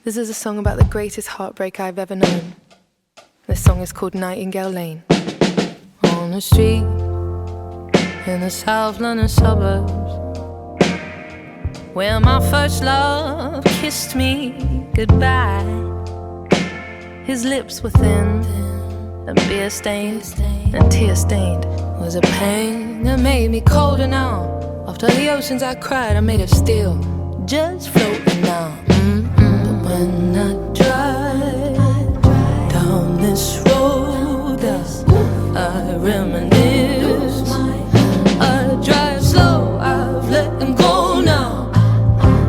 This is a song about the greatest heartbreak I've ever known. This song is called Nightingale Lane. On the street in the South London suburbs, where my first love kissed me goodbye. His lips were thin and beer stained and tear stained. Was a pain that made me colder now. After the oceans I cried, I made of steel, just floating now. But when I drive down this road, I reminisce. I drive slow, I've let him go now.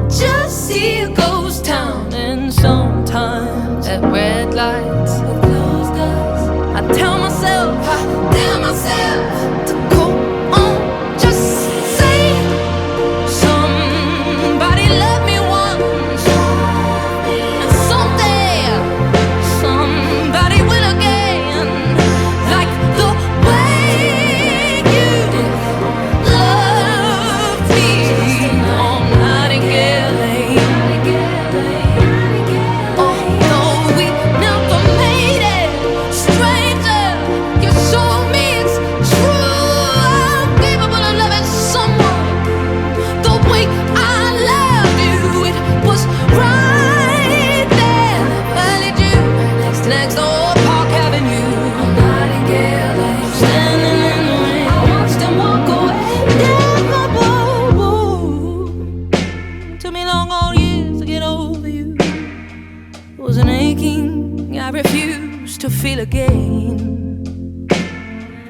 Just see a ghost town, and sometimes at red lights with closed eyes, I tell myself to go on, just say somebody loved me once, and someday somebody will again, like the way you love me on Nightingale Lane. Although we never made it, stranger, you showed me it's true. I'm capable of loving someone the way I loved you. It was right there, early June, next door, Park Avenue, on Nightingale Lane. Standing in the rain, I watched him walk away down my road. Took me long old years to get over you. It was an aching I refused to feel again.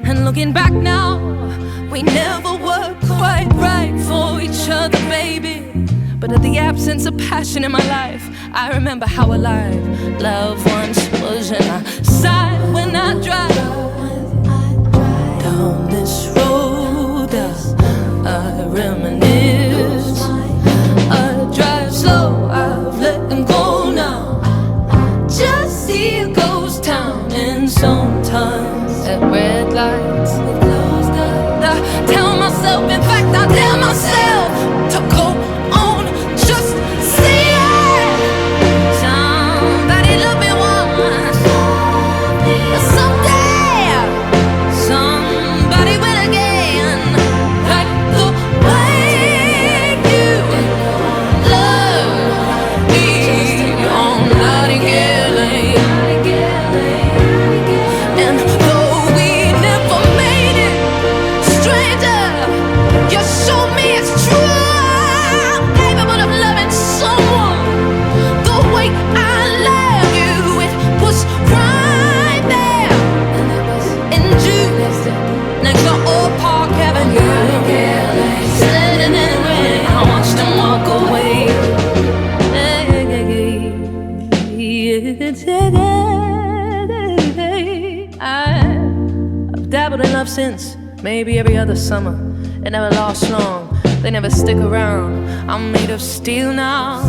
And looking back now, we never were quite right for each other, baby. But at the absence of passion in my life, I remember how alive love once was. And I sigh when I drive down this road, I reminisce. I drive slow, I've let him go now. Just see a ghost town, and sometimes at red lights with closed eyes, I tell myself, in fact I tell myself to go on, just say it. Somebody loved me once, but someday somebody will again, like the way you love me on Nightingale Lane. And though we never made it, stranger, you showed me it's true. I'm capable of loving someone the way I love you. It was right there, in June, next to Old Park Avenue. Standing in the rain, I watched him walk away. I've dabbled in love since, maybe every other summer. It never lasts long, they never stick around. I'm made of steel now.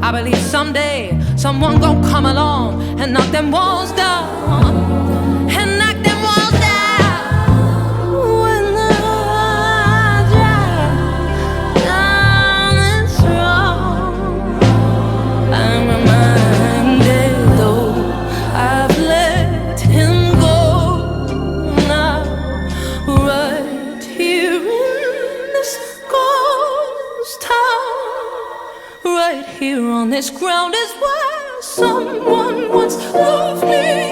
I believe someday someone gon' come along and knock them walls down, and knock them walls down. When I drive down this road, I'm reminded, though I've let him go now, right here in this ghost town, right here on this ground is where someone once loved me.